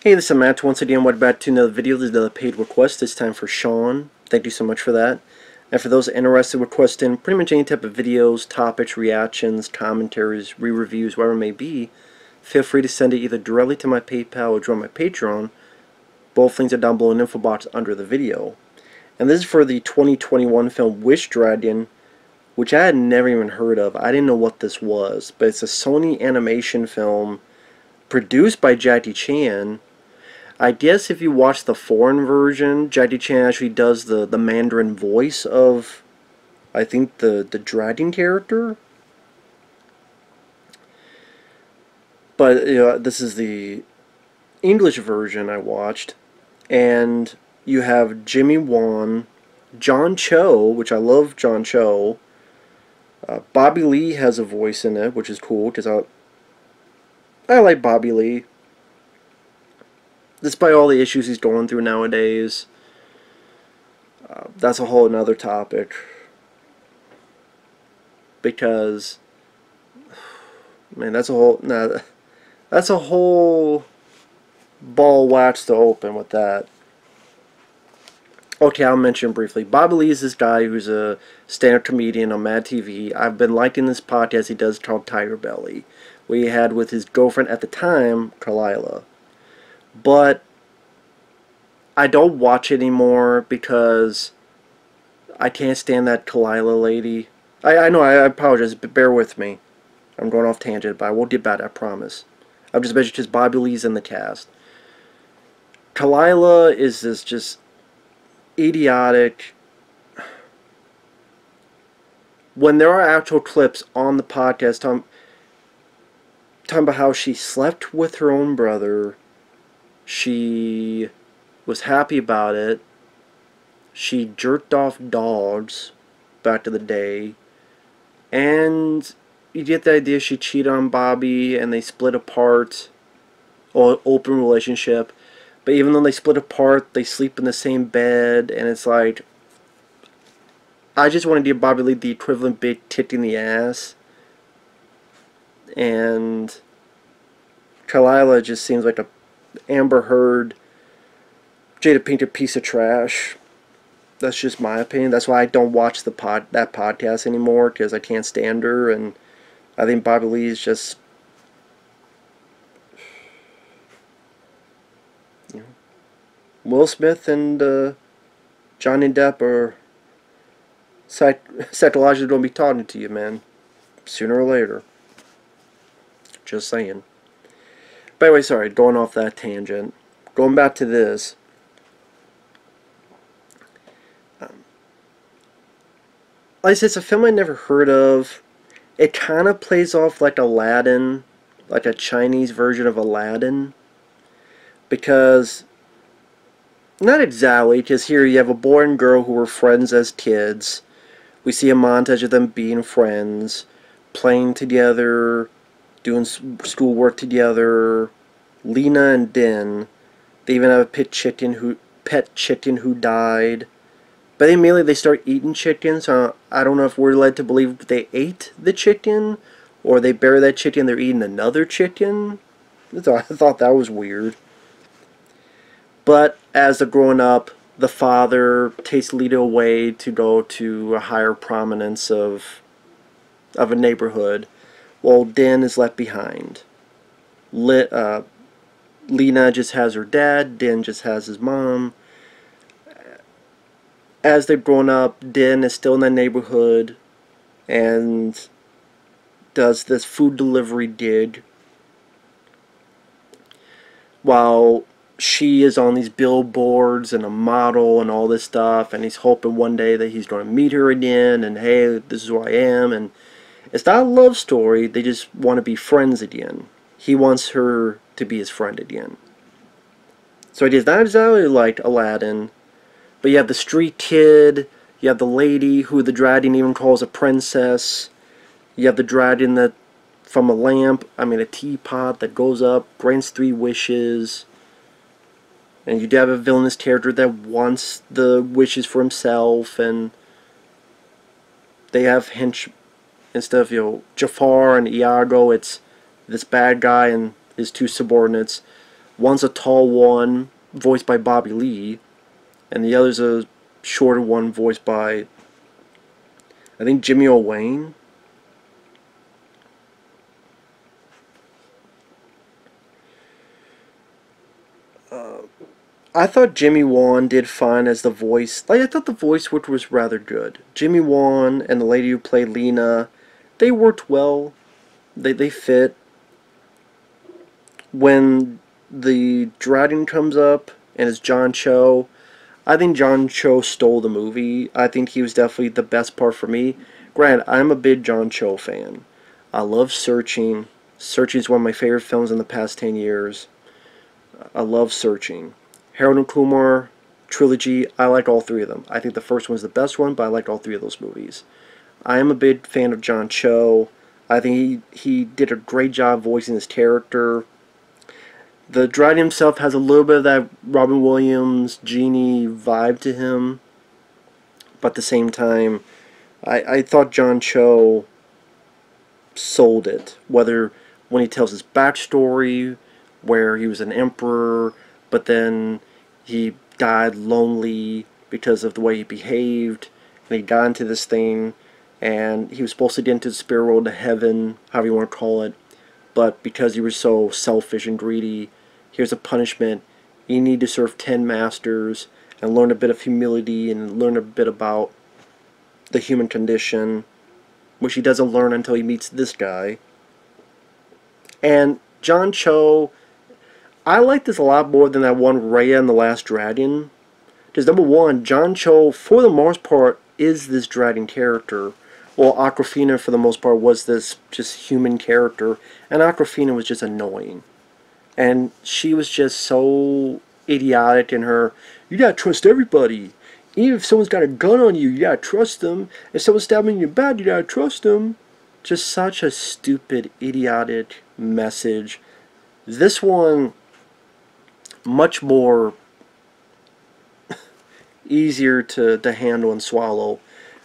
Hey, this is Matt. Once again, welcome back to another video. This is another paid request. This time for Sean. Thank you so much for that. And for those interested in requesting pretty much any type of videos, topics, reactions, commentaries, re-reviews, whatever it may be, feel free to send it either directly to my PayPal or join my Patreon. Both links are down below in the info box under the video. And this is for the 2021 film Wish Dragon, which I had never even heard of. I didn't know what this was, but it's a Sony animation film produced by Jackie Chan. I guess if you watch the foreign version, Jackie Chan actually does the Mandarin voice of, I think, the dragon character. But this is the English version I watched, and you have Jimmy Wan, John Cho, which I love John Cho. Bobby Lee has a voice in it, which is cool because I like Bobby Lee. Despite all the issues he's going through nowadays, that's a whole another topic. Because, man, that's a whole ball of wax to open with that. Okay, I'll mention briefly. Bobby Lee is this guy who's a stand-up comedian on Mad TV. I've been liking this podcast he does called Tiger Belly, where he had with his girlfriend at the time, Kalila. But I don't watch it anymore because I can't stand that Kalila lady. I know, I apologize, but bear with me. I'm going off tangent, but I won't get bad, I promise. I'm just mentioning because Bobby Lee's in the cast. Kalila is this just idiotic. When there are actual clips on the podcast talking about how she slept with her own brother, she was happy about it, she jerked off dogs back to the day, and you get the idea she cheated on Bobby and they split apart, or open relationship. But even though they split apart, they sleep in the same bed, and it's like, I just want to give Bobby Lee the equivalent big kick in the ass. And Kalila just seems like a Amber Heard, Jada Pinkett piece of trash. That's just my opinion. That's why I don't watch that podcast anymore, because I can't stand her, and I think Bobby Lee is just, you know, Will Smith and Johnny Depp are psychologically going to be talking to you, man, sooner or later. Just saying. But anyway, sorry, going off that tangent. Going back to this. Like I said, it's a film I never heard of. It kind of plays off like Aladdin, like a Chinese version of Aladdin. Because, not exactly, because here you have a boy and girl who were friends as kids. We see a montage of them being friends, playing together, doing schoolwork together. Lena and Din. They even have a pet chicken who died. But then immediately they start eating chicken, so I don't know if we're led to believe they ate the chicken, or they bury that chicken, they're eating another chicken. I thought that was weird. But as they're growing up, the father takes Lita away to go to a higher prominence of a neighborhood, while Din is left behind. Lena just has her dad, Din just has his mom. As they've grown up, Din is still in that neighborhood and does this food delivery gig while she is on these billboards and a model and all this stuff, and he's hoping one day that he's going to meet her again, and hey, this is who I am. And it's not a love story, they just want to be friends again. He wants her to be his friend again. So it is not exactly like Aladdin. But you have the street kid, you have the lady who the dragon even calls a princess, you have the dragon that, from a teapot that goes up, grants 3 wishes, and you do have a villainous character that wants the wishes for himself, and they have instead of, Jafar and Iago, it's this bad guy and his 2 subordinates. One's a tall one, voiced by Bobby Lee, and the other's a shorter one, voiced by, I think, Jimmy O. Wayne. I thought Jimmy Wan did fine as the voice. Like, I thought the voice work was rather good. Jimmy Wan and the lady who played Lena, they worked well. They fit. When the dragon comes up and it's John Cho, I think John Cho stole the movie. I think he was definitely the best part for me. Granted, I'm a big John Cho fan. I love Searching. Searching is one of my favorite films in the past 10 years. I love Searching. Harold and Kumar trilogy, I like all three of them. I think the first one's the best one, but I like all three of those movies. I am a big fan of John Cho. I think he did a great job voicing his character. The dragon himself has a little bit of that Robin Williams genie vibe to him, but at the same time, I thought John Cho sold it. Whether when he tells his backstory, where he was an emperor, but then he died lonely because of the way he behaved, and he got into this thing, and he was supposed to get into the spirit world, to heaven, however you want to call it, but because he was so selfish and greedy, here's a punishment. You need to serve 10 masters and learn a bit of humility and learn a bit about the human condition, which he doesn't learn until he meets this guy. And John Cho, I like this a lot more than that one Raya and the Last Dragon. Because number one, John Cho, for the most part, is this dragon character. Well, Awkwafina, for the most part, was this just human character. And Awkwafina was just annoying. And she was just so idiotic in her, you gotta trust everybody. Even if someone's got a gun on you, you gotta trust them. If someone's stabbing you bad, you gotta trust them. Just such a stupid, idiotic message. This one, much more easier to handle and swallow.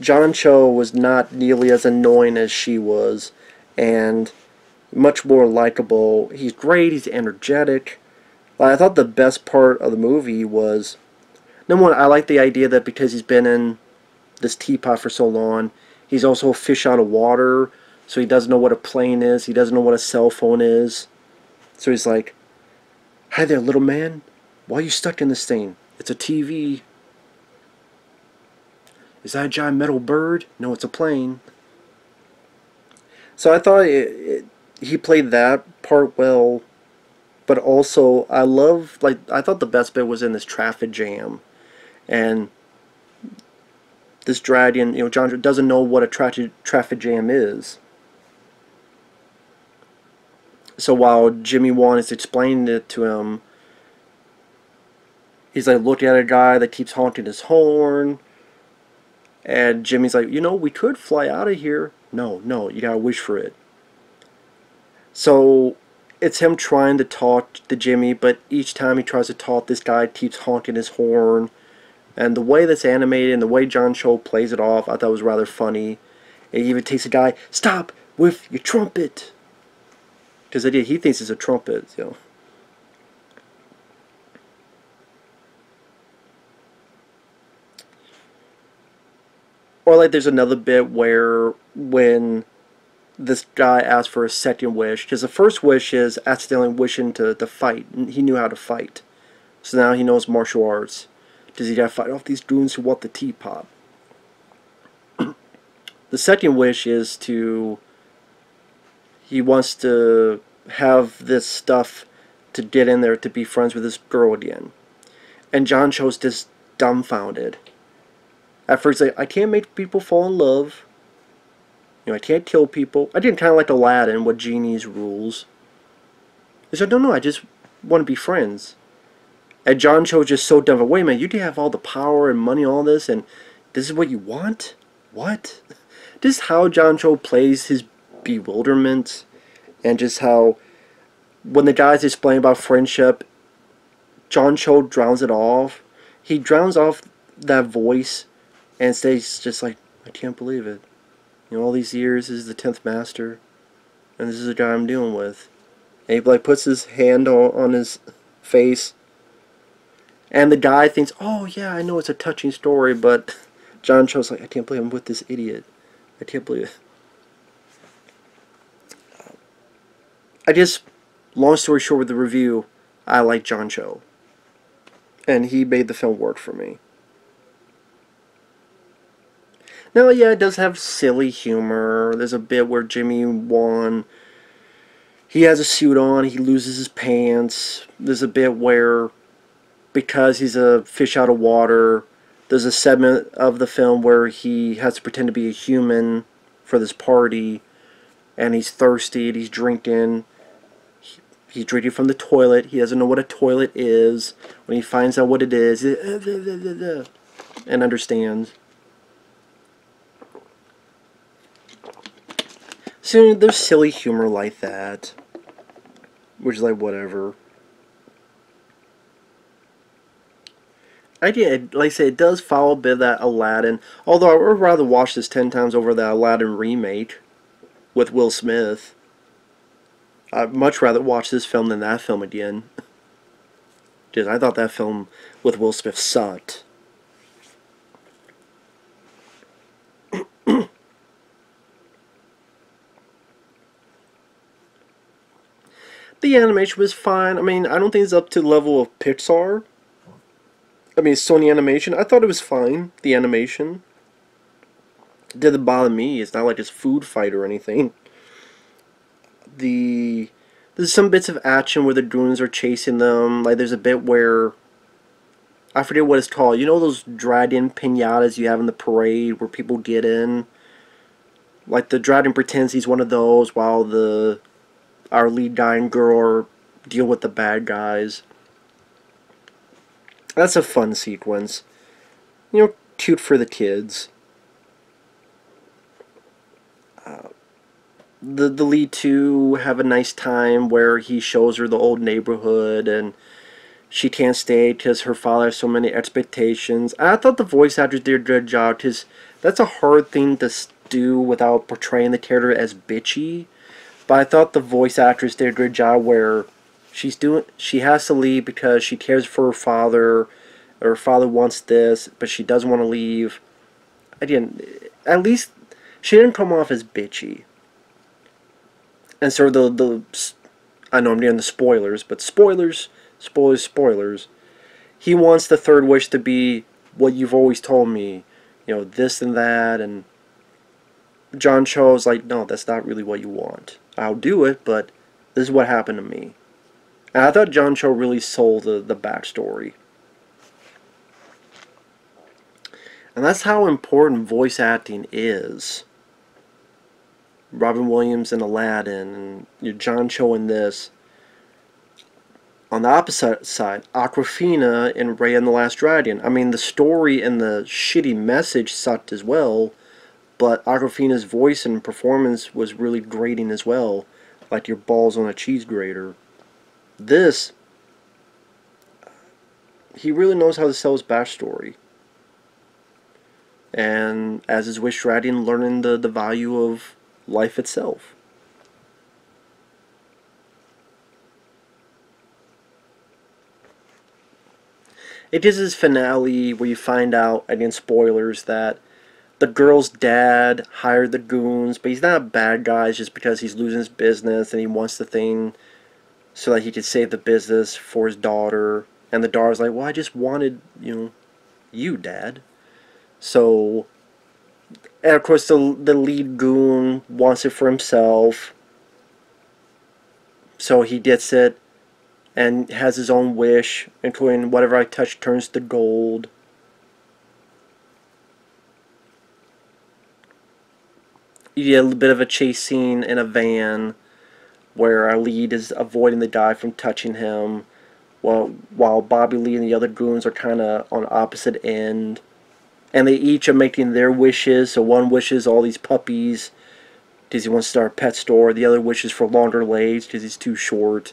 John Cho was not nearly as annoying as she was, and much more likable. He's great, he's energetic. I thought the best part of the movie was, number one, I like the idea that because he's been in this teapot for so long, he's also a fish out of water, so he doesn't know what a plane is, he doesn't know what a cell phone is. So he's like, hi there, little man. Why are you stuck in this thing? It's a TV. Is that a giant metal bird? No, it's a plane. So I thought he played that part well, but also I thought the best bit was in this traffic jam, and this dragon, John doesn't know what a traffic jam is. So while Jimmy Wan is explaining it to him, he's like looking at a guy that keeps honking his horn, and Jimmy's like, we could fly out of here. No, you gotta wish for it. So it's him trying to talk to Jimmy, but each time he tries to talk, this guy keeps honking his horn. And the way that's animated and the way John Cho plays it off, I thought was rather funny. It even takes a guy, stop with your trumpet. Because he thinks it's a trumpet, Or like there's another bit where when this guy asks for a second wish, because the first wish is accidentally wishing to fight. He knew how to fight. So now he knows martial arts. Does he gotta fight off these goons who want the teapot? The second wish is he wants to have this stuff to get in there to be friends with this girl again. And John Cho's just dumbfounded. At first, I can't make people fall in love. I can't kill people. I did kind of like Aladdin, what genies rules. He said, no, I just want to be friends. And John Cho just so dumb. Wait a minute, you do have all the power and money, all this, and this is what you want? What? This is how John Cho plays his bewilderment, and just how when the guys explain about friendship, John Cho drowns it off. He drowns off that voice and stays just like, I can't believe it. All these years, this is the 10th master, and this is the guy I'm dealing with. And he puts his hand on his face. And the guy thinks, oh yeah, I know it's a touching story, but John Cho's like, I can't believe I'm with this idiot. I can't believe it. I just, long story short with the review, I like John Cho. And he made the film work for me. Now, yeah, it does have silly humor. There's a bit where Jimmy Wan, he has a suit on, he loses his pants. There's a bit where, because he's a fish out of water, there's a segment of the film where he has to pretend to be a human for this party, and he's thirsty and he's drinking. He's drinking from the toilet. He doesn't know what a toilet is. When he finds out what it is, and understands. So there's silly humor like that, which is like whatever. Like I said, it does follow a bit of that Aladdin. Although I would rather watch this 10 times over the Aladdin remake with Will Smith. I'd much rather watch this film than that film again. Just, I thought that film with Will Smith sucked. The animation was fine. I mean, I don't think it's up to the level of Pixar. I mean, Sony Animation. I thought it was fine, the animation. It didn't bother me. It's not like it's Food Fight or anything. There's some bits of action where the goons are chasing them. Like, there's a bit where, I forget what it's called. You know those dragon pinatas you have in the parade where people get in? Like, the dragon pretends he's one of those while our lead guy and girl deal with the bad guys. That's a fun sequence. You know, cute for the kids. The lead two have a nice time where he shows her the old neighborhood and she can't stay because her father has so many expectations. I thought the voice actors did a good job because that's a hard thing to do without portraying the character as bitchy. But I thought the voice actress did a good job where she has to leave because she cares for her father. Her father wants this, but she doesn't want to leave. Again, at least she didn't come off as bitchy. And so I know I'm getting the spoilers, but spoilers. He wants the third wish to be what you've always told me, you know, this and that, and John Cho's like, no, that's not really what you want. I'll do it, but this is what happened to me. And I thought John Cho really sold the backstory. And that's how important voice acting is. Robin Williams in Aladdin, and John Cho in this. On the opposite side, Awkwafina in Raya and the Last Dragon. I mean, the story and the shitty message sucked as well, but Awkwafina's voice and performance was really grating as well, like your balls on a cheese grater. This, he really knows how to sell his backstory. And as his wish dragon, learning the value of life itself. It is his finale where you find out, again spoilers, that the girl's dad hired the goons, but he's not a bad guy just because he's losing his business and he wants the thing so that he could save the business for his daughter. And the daughter's like, well, I just wanted, you, Dad. So, and of course the lead goon wants it for himself. So he gets it and has his own wish, including whatever I touch turns to gold. You get a little bit of a chase scene in a van where our lead is avoiding the guy from touching him, while Bobby Lee and the other goons are kind of on opposite end. And they each are making their wishes. So one wishes all these puppies because he wants to start a pet store. The other wishes for longer legs because he's too short.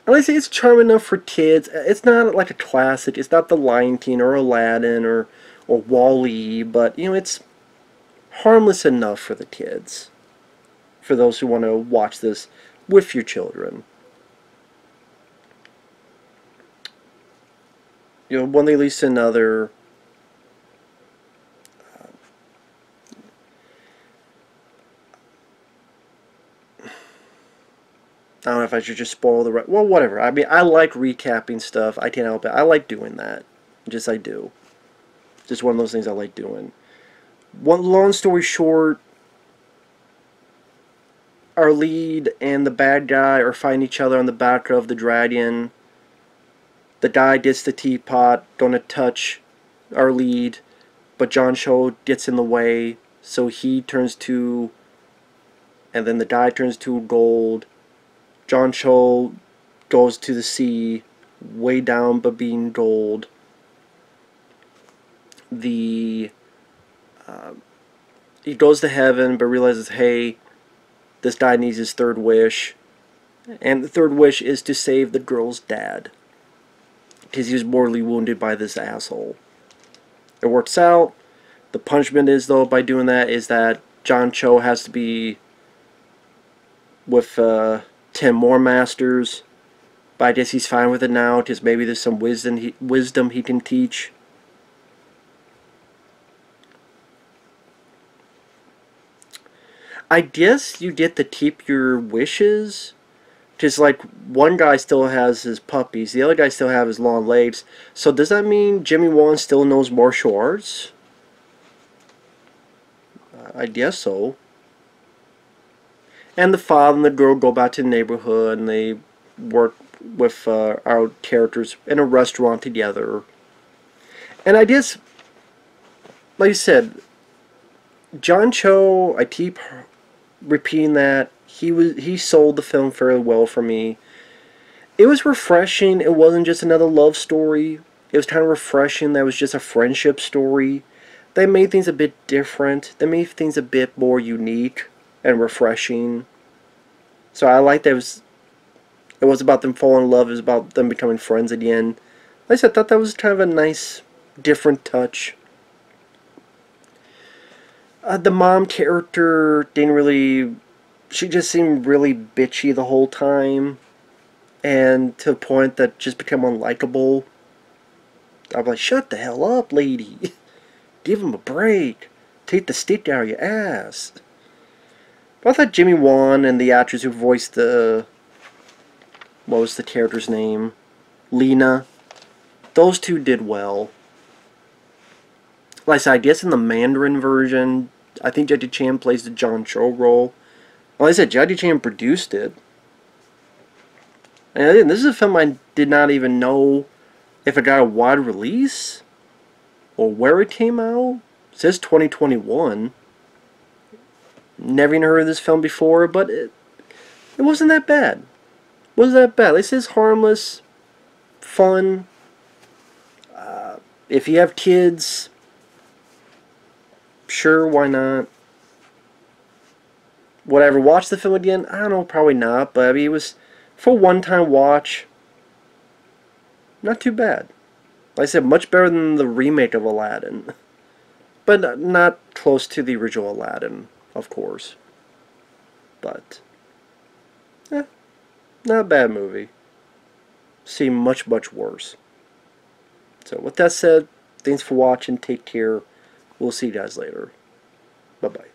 And I say it's charming enough for kids. It's not like a classic. It's not The Lion King or Aladdin or WALL-E, but it's harmless enough for the kids. For those who want to watch this with your children. One they released another. I don't know if I should just spoil the well, whatever. I mean, I like recapping stuff. I can't help it. I like doing that. Just I do. Just one of those things I like doing. One long story short, our lead and the bad guy are fighting each other on the back of the dragon. The guy gets the teapot, gonna touch our lead, but John Cho gets in the way, so he turns to, and then the guy turns to gold. John Cho goes to the sea, way down but being gold. The he goes to heaven but realizes, hey, this guy needs his third wish, and the third wish is to save the girl's dad because he was mortally wounded by this asshole. It works out. The punishment is, though, by doing that, is that John Cho has to be with 10 more masters. But I guess he's fine with it now, because maybe there's some wisdom he can teach. I guess you get to keep your wishes. Because, like, one guy still has his puppies, the other guy still has his long legs. So does that mean Jimmy Won still knows martial arts? I guess so. And the father and the girl go back to the neighborhood, and they work with our characters in a restaurant together. And I guess, like I said, John Cho, I keep repeating that, he sold the film fairly well for me. It was refreshing. It wasn't just another love story. It was kind of refreshing that it was just a friendship story. They made things a bit different. They made things a bit more unique and refreshing. So I liked that it was about them falling in love. It was about them becoming friends again. Like I said, I thought that was kind of a nice, different touch. The mom character didn't really... She just seemed really bitchy the whole time. And to the point that just became unlikable. I'm like, shut the hell up, lady. Give him a break. Take the stick out of your ass. But I thought Jimmy Won and the actress who voiced the... What was the character's name? Lena. Those two did well. Like I said, I guess in the Mandarin version, I think Jackie Chan plays the John Cho role. Like I said, Jackie Chan produced it. And this is a film I did not even know if it got a wide release or where it came out. It says 2021. Never even heard of this film before, but it wasn't that bad. It wasn't that bad. This is harmless, fun. If you have kids, sure, why not? Would I ever watch the film again? I don't know, probably not. But I mean, it was, for a one-time watch, not too bad. Like I said, much better than the remake of Aladdin. But not close to the original Aladdin, of course. But, not a bad movie. Seen much, much worse. So with that said, thanks for watching. Take care. We'll see you guys later. Bye-bye.